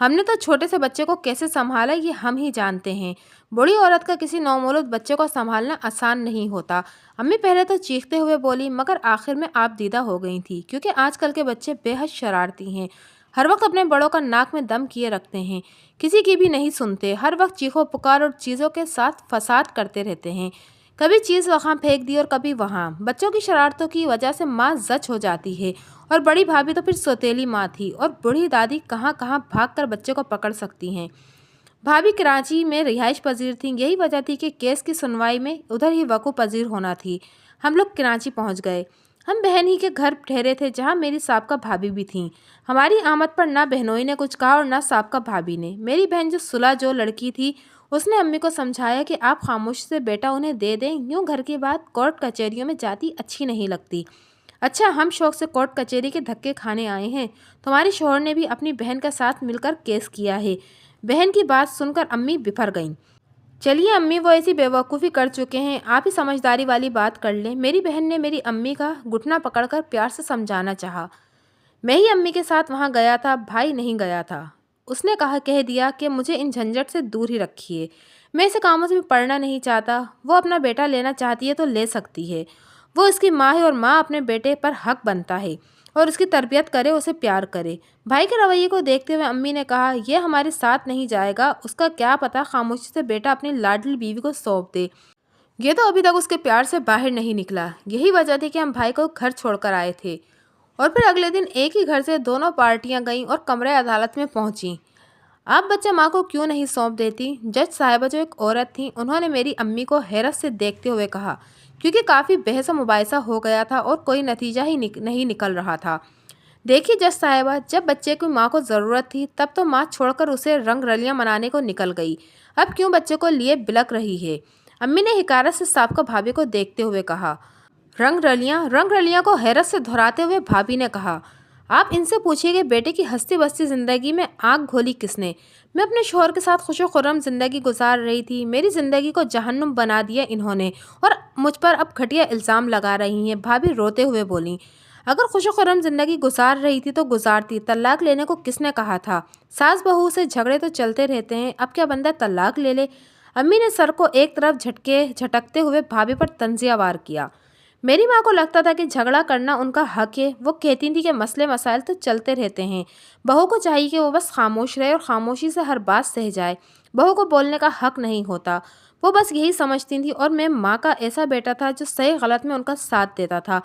ہم نے تو چھوٹے سے بچے کو کیسے سنبھالا یہ ہم ہی جانتے ہیں۔ بوڑھی عورت کا کسی نومولود بچے کو سنبھالنا آسان نہیں ہوتا۔ امی پہلے تو چیختے ہوئے بولی مگر آخر میں آپ دیدہ ہو گئی تھی، کیونکہ آج کل کے بچے بے حد شرارتی ہیں، ہر وقت اپنے بڑوں کا ناک میں دم کیے رکھتے ہیں، کسی کی بھی نہیں سنتے، ہر وقت چیخو پکار اور چیزوں کے ساتھ فساد کرتے رہتے ہیں، کبھی چیز وہاں پھینک دی اور کبھی وہاں۔ بچوں کی شرارتوں کی وجہ سے ماں زچ ہو جاتی ہے، اور بڑی بھابھی تو پھر سوتیلی ماں تھی، اور بوڑھی دادی کہاں کہاں بھاگ کر بچے کو پکڑ سکتی ہیں۔ بھابھی کراچی میں رہائش پذیر تھیں، یہی وجہ تھی کہ کیس کی سنوائی میں ادھر ہی وقوع پذیر ہونا تھی۔ ہم لوگ کراچی پہنچ گئے۔ ہم بہن ہی کے گھر ٹھہرے تھے جہاں میری سابقہ بھابھی بھی تھیں۔ ہماری آمد پر نہ بہنوئی نے کچھ کہا اور نہ سابقہ بھابھی نے۔ میری بہن جو صلح جو لڑکی تھی اس نے امی کو سمجھایا کہ آپ خاموشی سے بیٹا انہیں دے دیں، یوں گھر کی بات کورٹ کچہریوں میں جاتی اچھی نہیں لگتی۔ اچھا ہم شوق سے کورٹ کچہری کے دھکے کھانے آئے ہیں، تمہاری شوہر نے بھی اپنی بہن کے ساتھ مل کر کیس کیا ہے۔ بہن کی بات سن کر امی بفر گئیں۔ چلیے امی وہ ایسی بیوقوفی کر چکے ہیں، آپ ہی سمجھداری والی بات کر لیں۔ میری بہن نے میری امی کا گھٹنا پکڑ کر پیار سے سمجھانا چاہا۔ میں ہی امی کے ساتھ وہاں گیا تھا، بھائی نہیں گیا تھا۔ اس نے کہہ دیا کہ مجھے ان جھنجٹ سے دور ہی رکھیے، میں اسے کاموں سے بھی پڑھنا نہیں چاہتا۔ وہ اپنا بیٹا لینا چاہتی ہے تو لے سکتی ہے، وہ اس کی ماں ہے اور ماں اپنے بیٹے پر حق بنتا ہے اور اس کی تربیت کرے، اسے پیار کرے۔ بھائی کے رویے کو دیکھتے ہوئے امی نے کہا یہ ہمارے ساتھ نہیں جائے گا، اس کا کیا پتہ خاموشی سے بیٹا اپنی لاڈلی بیوی کو سونپ دے، یہ تو ابھی تک اس کے پیار سے باہر نہیں نکلا۔ یہی وجہ تھی کہ ہم بھائی کو گھر چھوڑ کر آئے تھے، اور پھر اگلے دن ایک ہی گھر سے دونوں پارٹیاں گئیں اور کمرے عدالت میں پہنچیں۔ آپ بچہ ماں کو کیوں نہیں سونپ دیتی؟ جج صاحبہ جو ایک عورت تھیں انہوں نے میری امی کو حیرت سے دیکھتے ہوئے کہا، کیونکہ کافی بحث و مباحثہ ہو گیا تھا اور کوئی نتیجہ ہی نہیں نکل رہا تھا۔ دیکھیے جج صاحبہ، جب بچے کی ماں کو ضرورت تھی تب تو ماں چھوڑ کر اسے رنگ رلیاں منانے کو نکل گئی، اب کیوں بچے کو لیے بلک رہی ہے؟ امی نے حقارت سے سابقہ بھابھی کو دیکھتے ہوئے کہا۔ رنگ رلیاں کو حیرت سے دہراتے ہوئے بھابھی نے کہا، آپ ان سے پوچھیے کہ بیٹے کی ہستی بستی زندگی میں آگ گھولی کس نے؟ میں اپنے شوہر کے ساتھ خوش و خرم زندگی گزار رہی تھی، میری زندگی کو جہنم بنا دیا انہوں نے، اور مجھ پر اب گھٹیا الزام لگا رہی ہیں۔ بھابھی روتے ہوئے بولیں، اگر خوش و خرم زندگی گزار رہی تھی تو گزارتی، طلاق لینے کو کس نے کہا تھا؟ ساس بہو سے جھگڑے تو چلتے رہتے ہیں، اب کیا بندہ طلاق لے لے؟ امی نے سر کو ایک طرف جھٹکتے ہوئے بھابھی پر طنزیہ وار کیا۔ میری ماں کو لگتا تھا کہ جھگڑا کرنا ان کا حق ہے، وہ کہتی تھی کہ مسئلے مسائل تو چلتے رہتے ہیں، بہو کو چاہیے کہ وہ بس خاموش رہے اور خاموشی سے ہر بات سہ جائے، بہو کو بولنے کا حق نہیں ہوتا، وہ بس یہی سمجھتی تھی، اور میں ماں کا ایسا بیٹا تھا جو صحیح غلط میں ان کا ساتھ دیتا تھا۔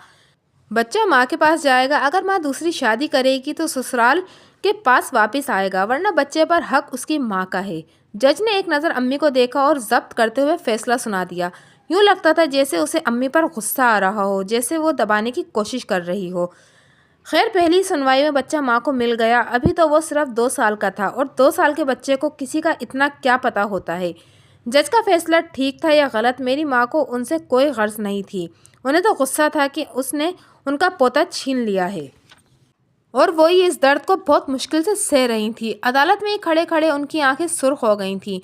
بچہ ماں کے پاس جائے گا، اگر ماں دوسری شادی کرے گی تو سسرال کے پاس واپس آئے گا، ورنہ بچے پر حق اس کی ماں کا ہے۔ جج نے ایک نظر امی کو دیکھا اور ضبط کرتے ہوئے فیصلہ سنا دیا۔ یوں لگتا تھا جیسے اسے امی پر غصہ آ رہا ہو، جیسے وہ دبانے کی کوشش کر رہی ہو۔ خیر پہلی سنوائی میں بچہ ماں کو مل گیا، ابھی تو وہ صرف 2 سال کا تھا، اور 2 سال کے بچے کو کسی کا اتنا کیا پتہ ہوتا ہے۔ جج کا فیصلہ ٹھیک تھا یا غلط، میری ماں کو ان سے کوئی غرض نہیں تھی، انہیں تو غصہ تھا کہ اس نے ان کا پوتا چھین لیا ہے، اور وہی اس درد کو بہت مشکل سے سہ رہی تھی۔ عدالت میں کھڑے کھڑے ان کی آنکھیں سرخ ہو گئی تھیں۔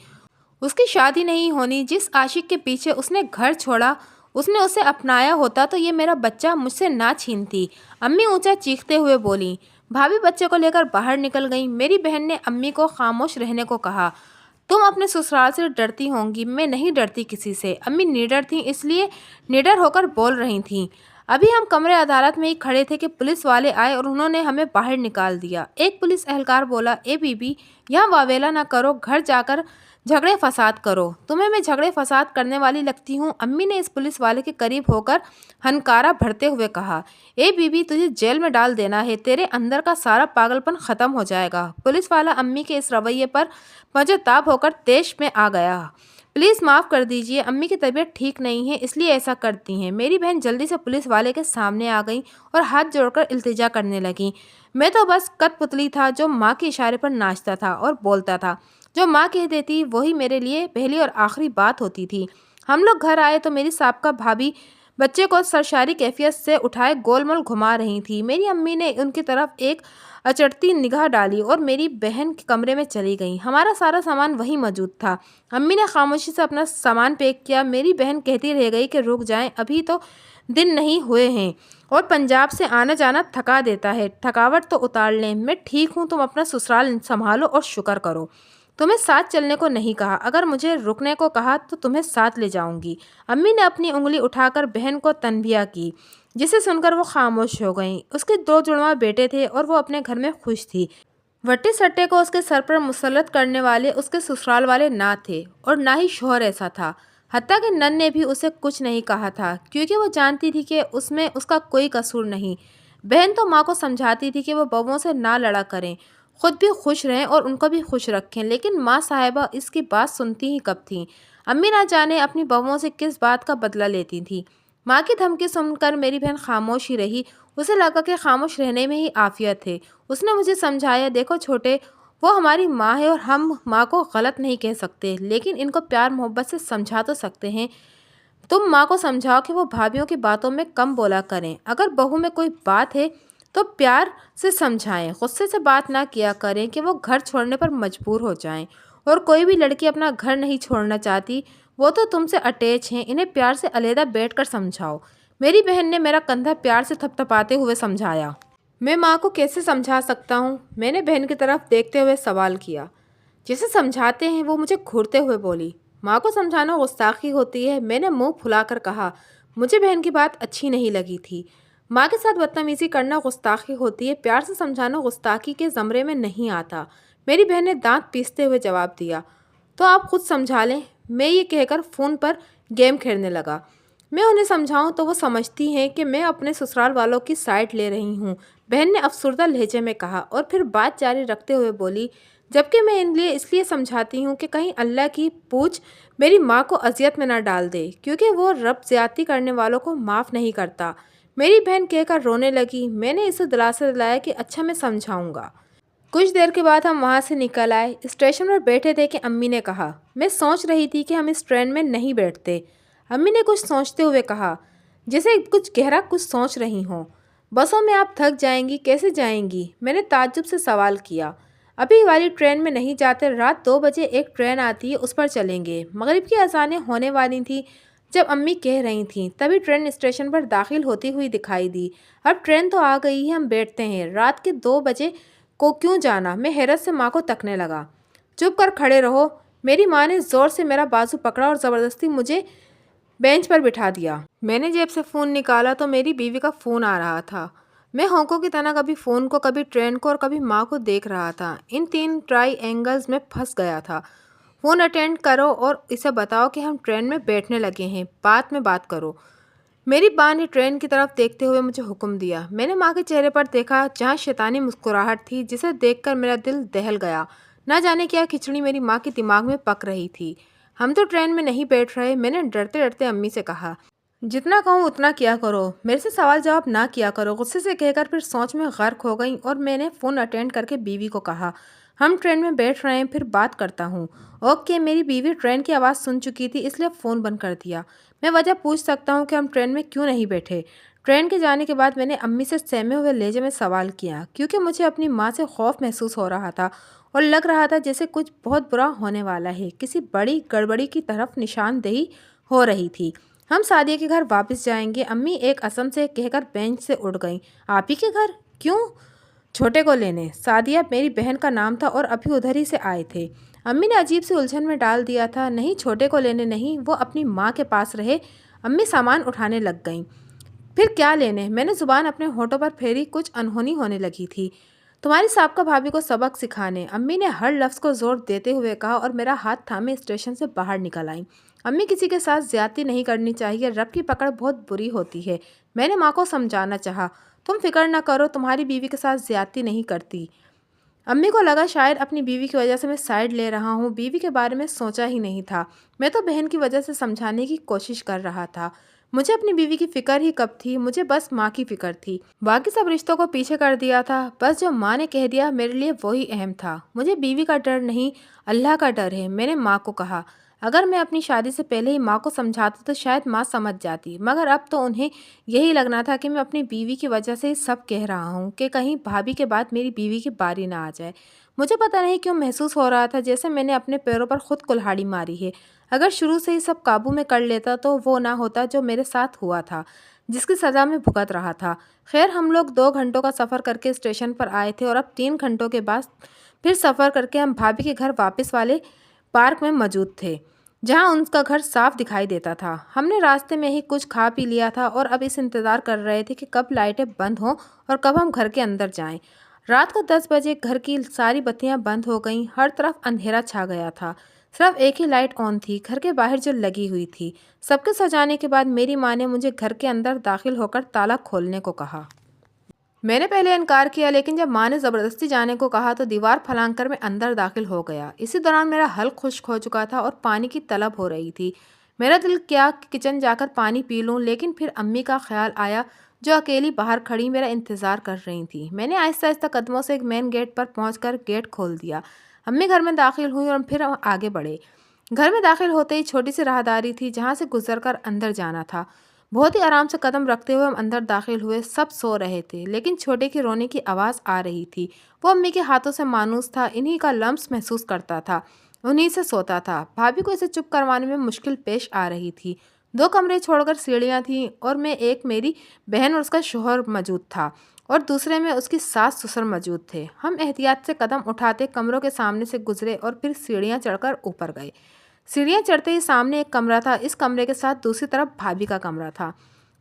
اس کی شادی نہیں ہونی، جس عاشق کے پیچھے اس نے گھر چھوڑا، اس نے اسے اپنایا ہوتا تو یہ میرا بچہ مجھ سے نہ چھینتی۔ امی اونچا چیختے ہوئے بولیں۔ بھابھی بچے کو لے کر باہر نکل گئیں۔ میری بہن نے امی کو خاموش رہنے کو کہا۔ تم اپنے سسرال سے ڈرتی ہوں گی، میں نہیں ڈرتی کسی سے۔ امی نڈر تھیں، اس لیے نڈر ہو کر بول رہی تھیں۔ ابھی ہم کمرے عدالت میں ہی کھڑے تھے کہ پولیس والے آئے اور انہوں نے ہمیں باہر نکال دیا۔ ایک پولیس اہلکار بولا، اے بی بی، یہاں واویلا نہ کرو، گھر جا کر جھگڑے فساد کرو، تمہیں میں جھگڑے فساد کرنے والی لگتی ہوں؟ امی نے اس پولیس والے کے قریب ہو کر ہنکارا بھرتے ہوئے کہا، اے بی بی، تجھے جیل میں ڈال دینا ہے، تیرے اندر کا سارا پاگل پن ختم ہو جائے گا۔ پولیس والا امی کے اس رویے پر مجتاب ہو کر طیش میں آ گیا۔ پلیز معاف کر دیجیے، امی کی طبیعت ٹھیک نہیں ہے اس لیے ایسا کرتی ہیں۔ میری بہن جلدی سے پولیس والے کے سامنے آ گئی اور ہاتھ جوڑ کر التجا کرنے لگیں۔ میں تو بس کٹ پتلی تھا جو ماں کے اشارے پر ناچتا تھا اور بولتا تھا، جو ماں کہہ دیتی وہی میرے لیے پہلی اور آخری بات ہوتی تھی۔ ہم لوگ گھر آئے تو میری سابقہ بھابھی بچے کو سرشاری کیفیت سے اٹھائے گول مول گھما رہی تھی۔ میری امی نے ان کی طرف ایک اچڑتی نگاہ ڈالی اور میری بہن کے کمرے میں چلی گئیں۔ ہمارا سارا سامان وہیں موجود تھا۔ امی نے خاموشی سے اپنا سامان پیک کیا۔ میری بہن کہتی رہ گئی کہ رک جائیں، ابھی تو دن نہیں ہوئے ہیں اور پنجاب سے آنا جانا تھکا دیتا ہے، تھکاوٹ تو اتار لیں۔ میں ٹھیک ہوں، تم اپنا سسرال سنبھالو اور شکر کرو۔ تمہیں ساتھ چلنے کو نہیں کہا، اگر مجھے رکنے کو کہا تو تمہیں ساتھ لے جاؤں گی۔ امی نے اپنی انگلی اٹھا کر بہن کو تنبیہ کی، جسے سن کر وہ خاموش ہو گئیں۔ اس کے 2 جڑواں بیٹے تھے اور وہ اپنے گھر میں خوش تھی۔ وٹے سٹے کو اس کے سر پر مسلط کرنے والے اس کے سسرال والے نہ تھے اور نہ ہی شوہر ایسا تھا۔ حتیٰ کہ نن نے بھی اسے کچھ نہیں کہا تھا، کیونکہ وہ جانتی تھی کہ اس میں اس کا کوئی قصور نہیں۔ بہن تو ماں کو سمجھاتی تھی کہ وہ بہوؤں سے نہ لڑا کریں، خود بھی خوش رہیں اور ان کو بھی خوش رکھیں، لیکن ماں صاحبہ اس کی بات سنتی ہی کب تھیں۔ امی نہ جانے اپنی بہوؤں سے کس بات کا بدلہ لیتی تھیں۔ ماں کی دھمکی سن کر میری بہن خاموش ہی رہی۔ اسے لگا کہ خاموش رہنے میں ہی عافیت ہے۔ اس نے مجھے سمجھایا، دیکھو چھوٹے، وہ ہماری ماں ہے اور ہم ماں کو غلط نہیں کہہ سکتے، لیکن ان کو پیار محبت سے سمجھا تو سکتے ہیں۔ تم ماں کو سمجھاؤ کہ وہ بھابھیوں کی باتوں میں کم بولا کریں، اگر بہو میں کوئی بات ہے تو پیار سے سمجھائیں، غصے سے بات نہ کیا کریں کہ وہ گھر چھوڑنے پر مجبور ہو جائیں۔ اور کوئی بھی لڑکی اپنا گھر نہیں چھوڑنا چاہتی، وہ تو تم سے اٹیچ ہیں، انہیں پیار سے علیحدہ بیٹھ کر سمجھاؤ۔ میری بہن نے میرا کندھا پیار سے تھپتھپاتے ہوئے سمجھایا۔ میں ماں کو کیسے سمجھا سکتا ہوں؟ میں نے بہن کی طرف دیکھتے ہوئے سوال کیا۔ جسے سمجھاتے ہیں، وہ مجھے گھورتے ہوئے بولی۔ ماں کو سمجھانا گستاخی ہوتی ہے، میں نے منہ پھلا کر کہا۔ مجھے بہن کی بات اچھی نہیں لگی تھی۔ ماں کے ساتھ بدتمیزی کرنا گستاخی ہوتی ہے، پیار سے سمجھانا گستاخی کے زمرے میں نہیں آتا۔ میری بہن نے دانت پیستے ہوئے جواب دیا، تو آپ خود سمجھا لیں۔ میں یہ کہہ کر فون پر گیم کھیلنے لگا۔ میں انہیں سمجھاؤں تو وہ سمجھتی ہیں کہ میں اپنے سسرال والوں کی سائڈ لے رہی ہوں، بہن نے افسردہ لہجے میں کہا، اور پھر بات جاری رکھتے ہوئے بولی، جبکہ میں اس لیے سمجھاتی ہوں کہ کہیں اللہ کی پوچھ میری ماں کو اذیت میں نہ ڈال دے، کیونکہ وہ رب زیادتی کرنے والوں کو معاف نہیں کرتا۔ میری بہن کہہ کر رونے لگی۔ میں نے اسے دلاسا دلایا کہ اچھا، میں سمجھاؤں گا۔ کچھ دیر کے بعد ہم وہاں سے نکل آئے۔ اسٹیشن پر بیٹھے تھے کہ امی نے کہا، میں سوچ رہی تھی کہ ہم اس ٹرین میں نہیں بیٹھتے۔ امی نے کچھ سوچتے ہوئے کہا، جیسے کچھ گہرا کچھ سوچ رہی ہوں۔ بسوں میں آپ تھک جائیں گی، کیسے جائیں گی؟ میں نے تعجب سے سوال کیا۔ ابھی والی ٹرین میں نہیں جاتے، رات 2 بجے ایک ٹرین آتی ہے، اس پر چلیں گے۔ مغرب کی اذانیں ہونے والی تھیں جب امی کہہ رہی تھیں، تبھی ٹرین اسٹیشن پر داخل ہوتی ہوئی دکھائی دی۔ اب ٹرین تو آ گئی ہے، ہم بیٹھتے ہیں۔ رات کے 2 بجے کو کیوں جانا؟ میں حیرت سے ماں کو تکنے لگا۔ چپ کر کھڑے رہو۔ میری ماں نے زور سے میرا بازو پکڑا اور زبردستی مجھے بینچ پر بٹھا دیا۔ میں نے جیب سے فون نکالا تو میری بیوی کا فون آ رہا تھا۔ میں ہونکوں کی طرح کبھی فون کو، کبھی ٹرین کو اور کبھی ماں کو دیکھ رہا تھا۔ ان 3 ٹرائی اینگلز میں پھنس گیا تھا۔ فون اٹینڈ کرو اور اسے بتاؤ کہ ہم ٹرین میں بیٹھنے لگے ہیں، بعد میں بات کرو۔ میری ماں نے ٹرین کی طرف دیکھتے ہوئے مجھے حکم دیا۔ میں نے ماں کے چہرے پر دیکھا، جہاں شیطانی مسکراہٹ تھی، جسے دیکھ کر میرا دل دہل گیا۔ نہ جانے کیا کھچڑی میری ماں کے دماغ میں پک رہی تھی۔ ہم تو ٹرین میں نہیں بیٹھ رہے، میں نے ڈرتے ڈرتے امی سے کہا۔ جتنا کہوں اتنا کیا کرو، میرے سے سوال جواب نہ کیا کرو، غصے سے کہہ کر پھر سوچ میں غرق ہو گئیں اور میں نے فون اٹینڈ کر کے بیوی کو کہا، ہم ٹرین میں بیٹھ رہے ہیں، پھر بات کرتا ہوں۔ اوکے۔ میری بیوی ٹرین کی آواز سن چکی تھی، اس لیے فون بند کر دیا۔ میں وجہ پوچھ سکتا ہوں کہ ہم ٹرین میں کیوں نہیں بیٹھے؟ ٹرین کے جانے کے بعد میں نے امی سے سہمے ہوئے لہجے میں سوال کیا، کیونکہ مجھے اپنی ماں سے خوف محسوس ہو رہا تھا اور لگ رہا تھا جیسے کچھ بہت برا ہونے والا ہے، کسی بڑی گڑبڑی کی طرف نشاندہی ہو رہی تھی۔ ہم سعدیہ کے گھر واپس جائیں گے، امی ایک عزم سے کہہ کر بینچ سے اٹھ گئیں۔ آپ ہی کے گھر؟ کیوں؟ چھوٹے کو لینے۔ سعدیہ میری بہن کا نام تھا اور ابھی ادھر ہی سے آئے تھے۔ امی نے عجیب سی الجھن میں ڈال دیا تھا۔ نہیں، چھوٹے کو لینے نہیں، وہ اپنی ماں کے پاس رہے۔ امی سامان اٹھانے لگ گئیں۔ پھر کیا لینے؟ میں نے زبان اپنے ہونٹوں پر پھیری، کچھ انہونی ہونے لگی تھی۔ تمہاری سابقہ بھابھی کو سبق سکھانے، امی نے ہر لفظ کو زور دیتے ہوئے کہا اور میرا ہاتھ تھامے اسٹیشن سے باہر نکل آئیں۔ امی، کسی کے ساتھ زیادتی نہیں کرنی چاہیے، رب کی پکڑ بہت بری ہوتی ہے۔ میں نے ماں کو سمجھانا چاہا، تم فکر نہ کرو، تمہاری بیوی کے ساتھ زیادتی نہیں کرتی۔ امی کو لگا شاید اپنی بیوی کی وجہ سے میں سائڈ لے رہا ہوں، بیوی کے بارے میں سوچا ہی نہیں تھا۔ میں تو بہن کی وجہ سے سمجھانے کی کوشش کر رہا تھا۔ مجھے اپنی بیوی کی فکر ہی کب تھی، مجھے بس ماں کی فکر تھی۔ باقی سب رشتوں کو پیچھے کر دیا تھا، بس جو ماں نے کہہ دیا میرے لیے وہی اہم تھا۔ مجھے بیوی کا ڈر نہیں، اللہ کا ڈر ہے، میں نے ماں کو کہا۔ اگر میں اپنی شادی سے پہلے ہی ماں کو سمجھاتا تو شاید ماں سمجھ جاتی، مگر اب تو انہیں یہی لگنا تھا کہ میں اپنی بیوی کی وجہ سے ہی سب کہہ رہا ہوں کہ کہیں بھابھی کے بعد میری بیوی کی باری نہ آ جائے۔ مجھے پتہ نہیں کیوں محسوس ہو رہا تھا جیسے میں نے اپنے پیروں پر خود کلہاڑی ماری ہے۔ اگر شروع سے ہی سب قابو میں کر لیتا تو وہ نہ ہوتا جو میرے ساتھ ہوا تھا، جس کی سزا میں بھگت رہا تھا۔ خیر، ہم لوگ 2 گھنٹوں کا سفر کر کے اسٹیشن پر آئے تھے اور اب 3 گھنٹوں کے بعد پھر سفر کر کے ہم بھابھی کے گھر واپس والے پارک میں موجود تھے، جہاں ان کا گھر صاف دکھائی دیتا تھا۔ ہم نے راستے میں ہی کچھ کھا پی لیا تھا اور اب اس انتظار کر رہے تھے کہ کب لائٹیں بند ہوں اور کب ہم گھر کے اندر جائیں۔ رات کو 10 بجے گھر کی ساری بتیاں بند ہو گئیں، ہر طرف اندھیرا چھا گیا تھا، صرف ایک ہی لائٹ آن تھی، گھر کے باہر جو لگی ہوئی تھی۔ سب کے سو جانے کے بعد میری ماں نے مجھے گھر کے اندر داخل ہو کر تالا کھولنے کو کہا۔ میں نے پہلے انکار کیا، لیکن جب ماں نے زبردستی جانے کو کہا تو دیوار پھلانگ کر میں اندر داخل ہو گیا۔ اسی دوران میرا حلق خشک ہو چکا تھا اور پانی کی طلب ہو رہی تھی۔ میرا دل کیا کہ کچن جا کر پانی پی لوں، لیکن پھر امی کا خیال آیا جو اکیلی باہر کھڑی میرا انتظار کر رہی تھیں۔ میں نے آہستہ آہستہ قدموں سے ایک مین گیٹ پر پہنچ کر گیٹ کھول دیا۔ امی گھر میں داخل ہوئی اور پھر ہم آگے بڑھے۔ گھر میں داخل ہوتے ہی چھوٹی سی راہداری تھی جہاں سے گزر کر اندر جانا تھا۔ بہت ہی آرام سے قدم رکھتے ہوئے ہم اندر داخل ہوئے۔ سب سو رہے تھے، لیکن چھوٹے کی رونے کی آواز آ رہی تھی۔ وہ امی کے ہاتھوں سے مانوس تھا، انہی کا لمس محسوس کرتا تھا، انہی سے سوتا تھا۔ بھابھی کو اسے چپ کروانے میں مشکل پیش آ رہی تھی۔ 2 کمرے چھوڑ کر سیڑھیاں تھیں اور میں ایک میری بہن اور اس کا شوہر موجود تھا اور دوسرے میں اس کی ساس سسر موجود تھے۔ ہم احتیاط سے قدم اٹھاتے کمروں کے سامنے سے گزرے اور پھر سیڑھیاں چڑھ کر اوپر گئے۔ سیڑھیاں چڑھتے ہی سامنے ایک کمرہ تھا، اس کمرے کے ساتھ دوسری طرف بھابھی کا کمرہ تھا۔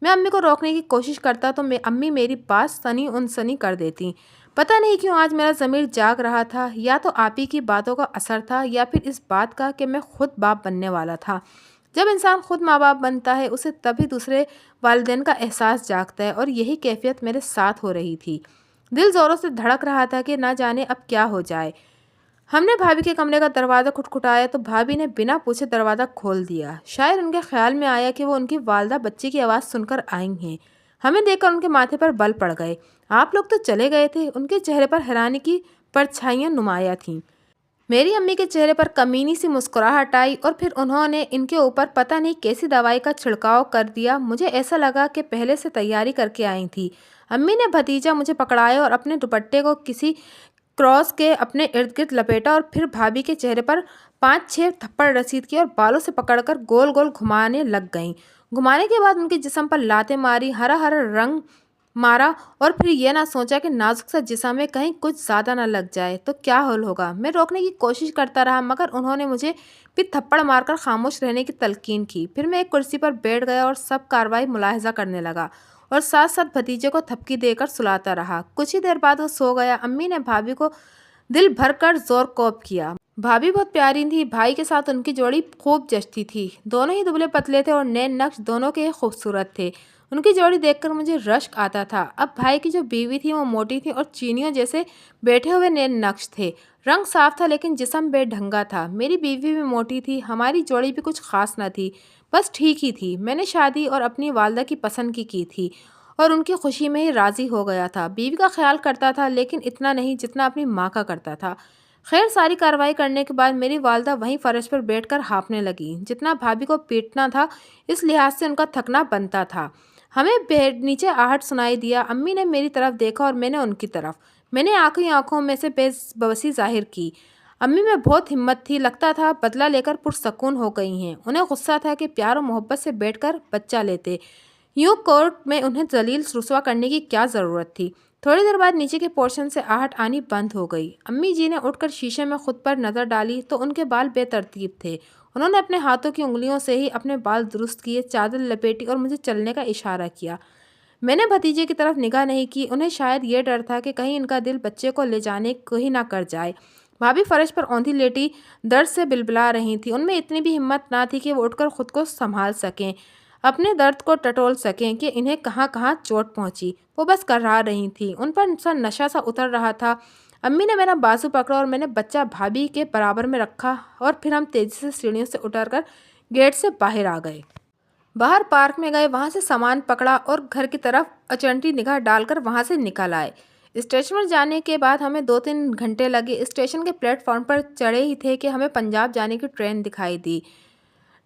میں امی کو روکنے کی کوشش کرتا تو امی میری بات سنی ان سنی کر دیتی۔ پتہ نہیں کیوں آج میرا ضمیر جاگ رہا تھا، یا تو آپ ہی کی باتوں کا اثر تھا یا پھر اس بات کا کہ میں خود باپ بننے والا تھا۔ جب انسان خود ماں باپ بنتا ہے اسے تبھی دوسرے والدین کا احساس جاگتا ہے، اور یہی کیفیت میرے ساتھ ہو رہی تھی۔ دل زوروں سے دھڑک رہا تھا کہ نہ جانے اب کیا ہو جائے۔ ہم نے بھابھی کے کمرے کا دروازہ کھٹکھٹایا تو بھابھی نے بنا پوچھے دروازہ کھول دیا۔ شاید ان کے خیال میں آیا کہ وہ ان کی والدہ بچی کی آواز سن کر آئی ہیں۔ ہمیں دیکھ کر ان کے ماتھے پر بل پڑ گئے۔ آپ لوگ تو چلے گئے تھے؟ ان کے چہرے پر حیرانی کی پرچھائیاں نمایاں تھیں۔ میری امی کے چہرے پر کمینی سی مسکراہٹ آئی اور پھر انہوں نے ان کے اوپر پتہ نہیں کیسی دوائی کا چھڑکاؤ کر دیا۔ مجھے ایسا لگا کہ پہلے سے تیاری کر کے آئی تھی۔ امی نے بھتیجا مجھے پکڑایا اور اپنے دوپٹے کو کسی کراس کے اپنے ارد گرد لپیٹا اور پھر بھابھی کے چہرے پر 5-6 تھپڑ رسید کیے اور بالوں سے پکڑ کر گول گول گھمانے لگ گئیں۔ گھمانے کے بعد ان کے جسم پر لاتیں ماری، ہرا ہرا رنگ مارا اور پھر یہ نہ سوچا کہ نازک سا جسم ہے، کہیں کچھ زیادہ نہ لگ جائے تو کیا حل ہوگا۔ میں روکنے کی کوشش کرتا رہا مگر انہوں نے مجھے پھر تھپڑ مار کر خاموش رہنے کی تلقین کی۔ پھر میں ایک کرسی پر بیٹھ گیا اور سب کارروائی ملاحظہ کرنے لگا اور ساتھ ساتھ بھتیجے کو تھپکی دے کر سلاتا رہا۔ کچھ ہی دیر بعد وہ سو گیا۔ امی نے بھابھی کو دل بھر کر زور کوب کیا۔ بھابھی بہت پیاری تھی، بھائی کے ساتھ ان کی جوڑی خوب جچتی تھی۔ دونوں ہی دبلے پتلے تھے اور نین نقش دونوں کے خوبصورت تھے۔ ان کی جوڑی دیکھ کر مجھے رشک آتا تھا۔ اب بھائی کی جو بیوی تھی وہ موٹی تھی اور چینیوں جیسے بیٹھے ہوئے نین نقش تھے۔ رنگ صاف تھا لیکن جسم بے ڈھنگا تھا۔ میری بیوی بھی موٹی تھی، ہماری جوڑی بھی کچھ خاص نہ تھی، بس ٹھیک ہی تھی۔ میں نے شادی اور اپنی والدہ کی پسند کی تھی اور ان کی خوشی میں ہی راضی ہو گیا تھا۔ بیوی کا خیال کرتا تھا لیکن اتنا نہیں جتنا اپنی ماں کا کرتا تھا۔ خیر، ساری کارروائی کرنے کے بعد میری والدہ وہیں فرش پر بیٹھ کر ہانپنے لگی۔ جتنا بھابھی کو پیٹنا تھا اس لحاظ سے ان کا تھکنا بنتا تھا۔ ہمیں نیچے آہٹ سنائی دیا۔ امی نے میری طرف دیکھا اور میں نے ان کی طرف۔ میں نے آنکھوں میں سے بے بسی ظاہر کی۔ امی میں بہت ہمت تھی، لگتا تھا بدلہ لے کر پرسکون ہو گئی ہیں۔ انہیں غصہ تھا کہ پیار و محبت سے بیٹھ کر بچہ لیتے، یوں کورٹ میں انہیں ذلیل رسوا کرنے کی کیا ضرورت تھی۔ تھوڑی دیر بعد نیچے کے پورشن سے آہٹ آنی بند ہو گئی۔ امی جی نے اٹھ کر شیشے میں خود پر نظر ڈالی تو ان کے بال بے ترتیب تھے۔ انہوں نے اپنے ہاتھوں کی انگلیوں سے ہی اپنے بال درست کیے، چادر لپیٹی اور مجھے چلنے کا اشارہ کیا۔ میں نے بھتیجے کی طرف نگاہ نہیں کی، انہیں شاید یہ ڈر تھا کہ کہیں ان کا دل بچے کو لے جانے کو ہی نہ کر جائے۔ بھابھی فرش پر اوندھی لیٹی درد سے بلبلا رہی تھی۔ ان میں اتنی بھی ہمت نہ تھی کہ وہ اٹھ کر خود کو سنبھال سکیں، اپنے درد کو ٹٹول سکیں کہ انہیں کہاں کہاں چوٹ پہنچی۔ وہ بس کرا رہی تھیں، ان پر سا نشہ سا اتر رہا تھا۔ امی نے میرا بازو پکڑا اور میں نے بچہ بھابھی کے برابر میں رکھا اور پھر ہم تیزی سے سیڑھیوں سے اتر کر گیٹ سے باہر آ گئے۔ باہر پارک میں گئے، وہاں سے سامان پکڑا اور گھر کی طرف اچنٹی نگاہ ڈال کر وہاں سے نکل آئے۔ اسٹیشن پر جانے کے بعد ہمیں 2-3 گھنٹے لگے۔ اسٹیشن کے پلیٹ فارم پر چڑھے ہی تھے کہ ہمیں پنجاب جانے کی ٹرین دکھائی دی۔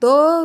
2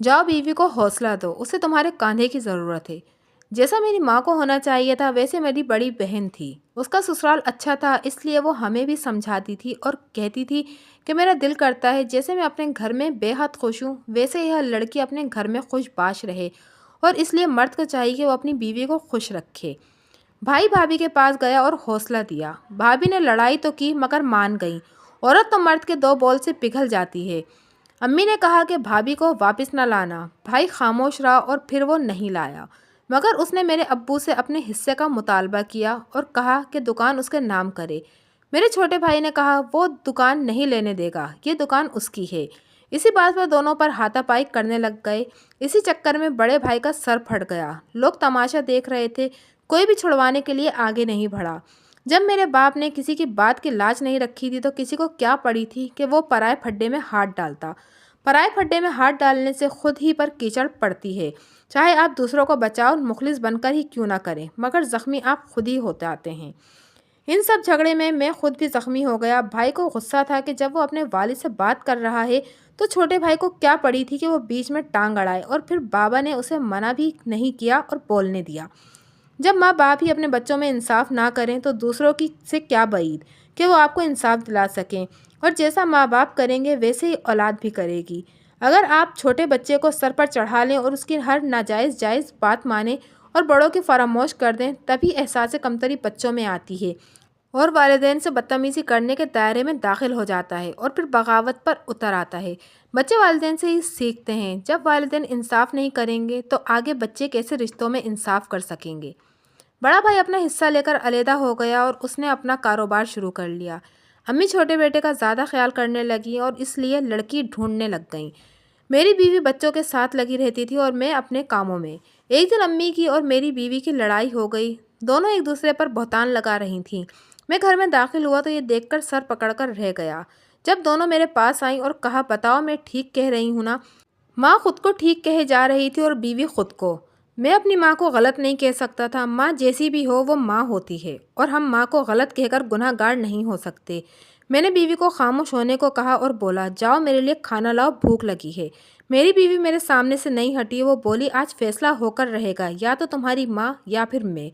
جاؤ بیوی کو حوصلہ دو، اسے تمہارے کاندھے کی ضرورت ہے۔ جیسا میری ماں کو ہونا چاہیے تھا ویسے میری بڑی بہن تھی، اس کا سسرال اچھا تھا، اس لیے وہ ہمیں بھی سمجھاتی تھی اور کہتی تھی کہ میرا دل کرتا ہے جیسے میں اپنے گھر میں بے حد خوش ہوں ویسے یہ لڑکی اپنے گھر میں خوش باش رہے، اور اس لیے مرد کو چاہیے کہ وہ اپنی بیوی کو خوش رکھے۔ بھائی بھابھی کے پاس گیا اور حوصلہ دیا۔ بھابھی نے لڑائی تو کی مگر مان گئی۔ عورت تو مرد کے دو بول سے پگھل جاتی ہے۔ امی نے کہا کہ بھابھی کو واپس نہ لانا۔ بھائی خاموش رہا اور پھر وہ نہیں لایا، مگر اس نے میرے ابو سے اپنے حصے کا مطالبہ کیا اور کہا کہ دکان اس کے نام کرے۔ میرے چھوٹے بھائی نے کہا وہ دکان نہیں لینے دے گا، یہ دکان اس کی ہے۔ اسی بات پر دونوں پر ہاتھا پائی کرنے لگ گئے۔ اسی چکر میں بڑے بھائی کا سر پھٹ گیا۔ لوگ تماشا دیکھ رہے تھے، کوئی بھی چھڑوانے کے لیے آگے نہیں بڑھا۔ جب میرے باپ نے کسی کی بات کی لاج نہیں رکھی تھی تو کسی کو کیا پڑی تھی کہ وہ پرائے پھڈے میں ہاتھ ڈالتا۔ پرائے پھڈے میں ہاتھ ڈالنے سے خود ہی پر کیچڑ پڑتی ہے، چاہے آپ دوسروں کو بچاؤ مخلص بن کر ہی کیوں نہ کریں، مگر زخمی آپ خود ہی ہوتے آتے ہیں۔ ان سب جھگڑے میں خود بھی زخمی ہو گیا۔ بھائی کو غصہ تھا کہ جب وہ اپنے والد سے بات کر رہا ہے تو چھوٹے بھائی کو کیا پڑی تھی کہ وہ بیچ میں ٹانگ اڑائے، اور پھر بابا نے اسے منع بھی نہیں کیا اور بولنے دیا۔ جب ماں باپ ہی اپنے بچوں میں انصاف نہ کریں تو دوسروں کی سے کیا بعید کہ وہ آپ کو انصاف دلا سکیں، اور جیسا ماں باپ کریں گے ویسے ہی اولاد بھی کرے گی۔ اگر آپ چھوٹے بچے کو سر پر چڑھا لیں اور اس کی ہر ناجائز جائز بات مانیں اور بڑوں کی فراموش کر دیں، تبھی احساس کمتری بچوں میں آتی ہے اور والدین سے بدتمیزی کرنے کے دائرے میں داخل ہو جاتا ہے اور پھر بغاوت پر اتر آتا ہے۔ بچے والدین سے ہی سیکھتے ہیں۔ جب والدین انصاف نہیں کریں گے تو آگے بچے کیسے رشتوں میں انصاف کر سکیں گے؟ بڑا بھائی اپنا حصہ لے کر علیحدہ ہو گیا اور اس نے اپنا کاروبار شروع کر لیا۔ امی چھوٹے بیٹے کا زیادہ خیال کرنے لگیں اور اس لیے لڑکی ڈھونڈنے لگ گئیں۔ میری بیوی بچوں کے ساتھ لگی رہتی تھی اور میں اپنے کاموں میں۔ ایک دن امی کی اور میری بیوی کی لڑائی ہو گئی۔ دونوں ایک دوسرے پر بہتان لگا رہی تھیں۔ میں گھر میں داخل ہوا تو یہ دیکھ کر سر پکڑ کر رہ گیا۔ جب دونوں میرے پاس آئیں اور کہا بتاؤ میں ٹھیک کہہ رہی ہوں نا؟ ماں خود کو ٹھیک کہے جا رہی تھی اور بیوی خود کو۔ میں اپنی ماں کو غلط نہیں کہہ سکتا تھا۔ ماں جیسی بھی ہو وہ ماں ہوتی ہے اور ہم ماں کو غلط کہہ کر گناہ گار نہیں ہو سکتے۔ میں نے بیوی کو خاموش ہونے کو کہا اور بولا جاؤ میرے لیے کھانا لاؤ، بھوک لگی ہے۔ میری بیوی میرے سامنے سے نہیں ہٹی۔ وہ بولی آج فیصلہ ہو کر رہے گا، یا تو تمہاری ماں یا پھر میں۔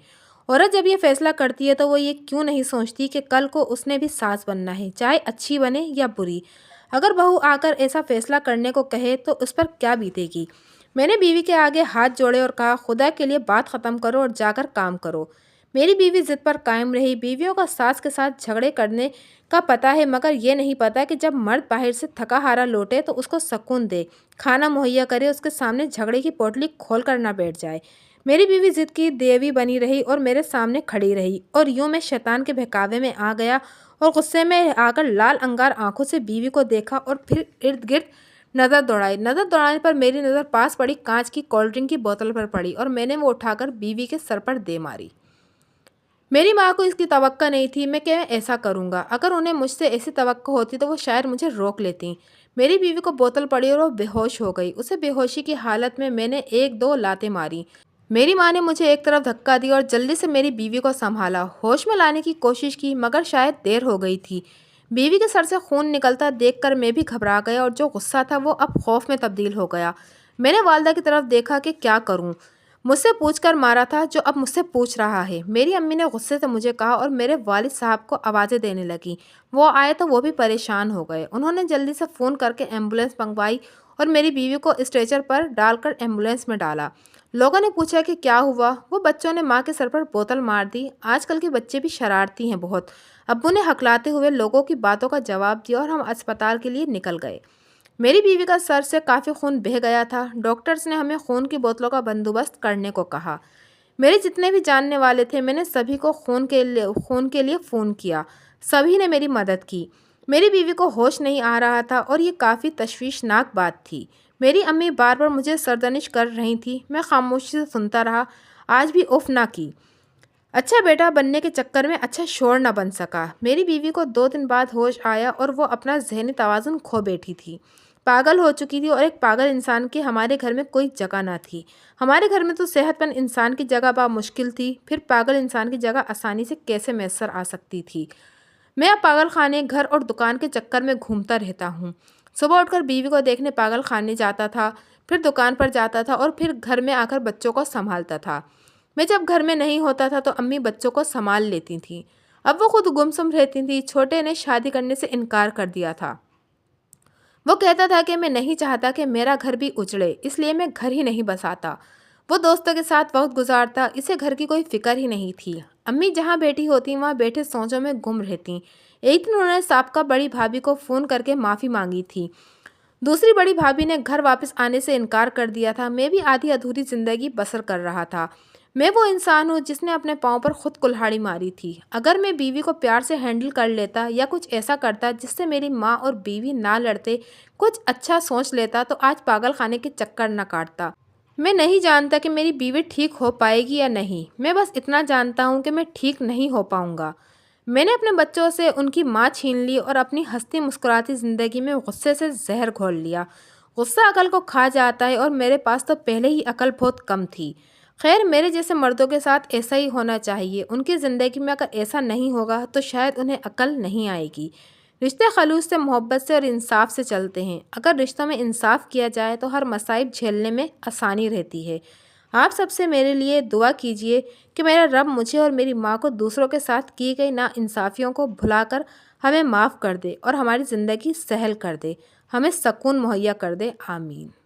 عورت جب یہ فیصلہ کرتی ہے تو وہ یہ کیوں نہیں سوچتی کہ کل کو اس نے بھی ساس بننا ہے، چاہے اچھی بنے یا بری۔ اگر بہو آ کر ایسا فیصلہ کرنے کو کہے تو اس پر کیا بیتے گی؟ میں نے بیوی کے آگے ہاتھ جوڑے اور کہا خدا کے لیے بات ختم کرو اور جا کر کام کرو۔ میری بیوی ضد پر قائم رہی۔ بیویوں کا ساس کے ساتھ جھگڑے کرنے کا پتہ ہے، مگر یہ نہیں پتہ کہ جب مرد باہر سے تھکا ہارا لوٹے تو اس کو سکون دے، کھانا مہیا کرے، اس کے سامنے جھگڑے کی پوٹلی کھول کر نہ بیٹھ جائے۔ میری بیوی ضد کی دیوی بنی رہی اور میرے سامنے کھڑی رہی، اور یوں میں شیطان کے بہکاوے میں آ گیا اور غصے میں آ کر لال انگار آنکھوں سے بیوی کو دیکھا اور پھر ارد گرد نظر دوڑائی۔ نظر دوڑانے پر میری نظر پاس پڑی کانچ کی کولڈ ڈرنک کی بوتل پر پڑی اور میں نے وہ اٹھا کر بیوی کے سر پر دے ماری۔ میری ماں کو اس کی توقع نہیں تھی میں کہ میں ایسا کروں گا۔ اگر انہیں مجھ سے ایسی توقع ہوتی تو وہ شاید مجھے روک لیتیں۔ میری بیوی کو بوتل پڑی اور وہ بے ہوش ہو گئی۔ اسے بے ہوشی کی حالت میں نے ایک دو لاتیں ماری۔ میری ماں نے مجھے ایک طرف دھکا دیا اور جلدی سے میری بیوی کو سنبھالا، ہوش میں لانے کی کوشش کی، مگر شاید دیر ہو گئی تھی۔ بیوی کے سر سے خون نکلتا دیکھ کر میں بھی گھبرا گیا اور جو غصہ تھا وہ اب خوف میں تبدیل ہو گیا۔ میں نے والدہ کی طرف دیکھا کہ کیا کروں۔ مجھ سے پوچھ کر مارا تھا جو اب مجھ سے پوچھ رہا ہے۔ میری امی نے غصے سے مجھے کہا اور میرے والد صاحب کو آوازیں دینے لگیں۔ وہ آئے تو وہ بھی پریشان ہو گئے۔ انہوں نے جلدی سے فون کر کے ایمبولینس منگوائی اور میری بیوی کو اسٹریچر پر ڈال کر ایمبولینس میں ڈالا۔ لوگوں نے پوچھا کہ کیا ہوا؟ وہ بچوں نے ماں کے سر پر بوتل مار دی۔ آج کل کے بچے بھی شرارتی ہیں بہت۔ ابو نے ہکلاتے ہوئے لوگوں کی باتوں کا جواب دیا اور ہم اسپتال کے لیے نکل گئے۔ میری بیوی کا سر سے کافی خون بہہ گیا تھا۔ ڈاکٹرز نے ہمیں خون کی بوتلوں کا بندوبست کرنے کو کہا۔ میرے جتنے بھی جاننے والے تھے میں نے سبھی کو خون کے لیے فون کیا۔ سبھی نے میری مدد کی۔ میری بیوی کو ہوش نہیں آ رہا تھا اور یہ کافی تشویشناک بات تھی۔ میری امی بار بار مجھے سرزنش کر رہی تھی۔ میں خاموشی سے سنتا رہا، آج بھی اف نہ کی۔ اچھا بیٹا بننے کے چکر میں اچھا شوہر نہ بن سکا۔ میری بیوی کو 2 دن بعد ہوش آیا اور وہ اپنا ذہنی توازن کھو بیٹھی تھی، پاگل ہو چکی تھی، اور ایک پاگل انسان کی ہمارے گھر میں کوئی جگہ نہ تھی۔ ہمارے گھر میں تو صحت مند انسان کی جگہ بمشکل تھی، پھر پاگل انسان کی جگہ آسانی سے کیسے میسر آ سکتی تھی؟ میں اب پاگل خانے، گھر اور دکان کے چکر میں گھومتا رہتا ہوں۔ صبح اٹھ کر بیوی کو دیکھنے پاگل خانے جاتا تھا، پھر دکان پر جاتا تھا اور پھر گھر میں آ کر بچوں کو سنبھالتا تھا۔ میں جب گھر میں نہیں ہوتا تھا تو امی بچوں کو سنبھال لیتی تھیں۔ اب وہ خود گمسم رہتی تھیں۔ چھوٹے نے شادی کرنے سے انکار کر دیا تھا۔ وہ کہتا تھا کہ میں نہیں چاہتا کہ میرا گھر بھی اجڑے، اس لیے میں گھر ہی نہیں بساتا۔ وہ دوستوں کے ساتھ وقت گزارتا، اسے گھر کی کوئی فکر ہی نہیں تھی۔ امی جہاں بیٹھی ہوتی وہاں بیٹھے سوچوں میں گم رہتی۔ ایک دن انہوں نے سابقہ بڑی بھابھی کو فون کر کے معافی مانگی تھی۔ دوسری بڑی بھابھی نے گھر واپس آنے سے انکار کر دیا تھا۔ میں بھی آدھی ادھوری زندگی بسر کر رہا تھا۔ میں وہ انسان ہوں جس نے اپنے پاؤں پر خود کلہاڑی ماری تھی۔ اگر میں بیوی کو پیار سے ہینڈل کر لیتا یا کچھ ایسا کرتا جس سے میری ماں اور بیوی نہ لڑتے، کچھ اچھا سوچ لیتا تو آج پاگل خانے کے چکر نہ کاٹتا۔ میں نہیں جانتا کہ میری بیوی ٹھیک ہو پائے گی یا نہیں، میں بس اتنا جانتا ہوں کہ میں ٹھیک نہیں ہو پاؤں گا۔ میں نے اپنے بچوں سے ان کی ماں چھین لی اور اپنی ہنستی مسکراتی زندگی میں غصے سے زہر گھول لیا۔ غصہ عقل کو کھا جاتا ہے اور میرے پاس تو پہلے ہی عقل بہت کم تھی۔ خیر، میرے جیسے مردوں کے ساتھ ایسا ہی ہونا چاہیے۔ ان کی زندگی میں اگر ایسا نہیں ہوگا تو شاید انہیں عقل نہیں آئے گی۔ رشتے خلوص سے، محبت سے اور انصاف سے چلتے ہیں۔ اگر رشتوں میں انصاف کیا جائے تو ہر مصائب جھیلنے میں آسانی رہتی ہے۔ آپ سب سے میرے لیے دعا کیجیے کہ میرا رب مجھے اور میری ماں کو دوسروں کے ساتھ کی گئی ناانصافیوں کو بھلا کر ہمیں معاف کر دے اور ہماری زندگی سہل کر دے، ہمیں سکون مہیا کر دے۔ آمین۔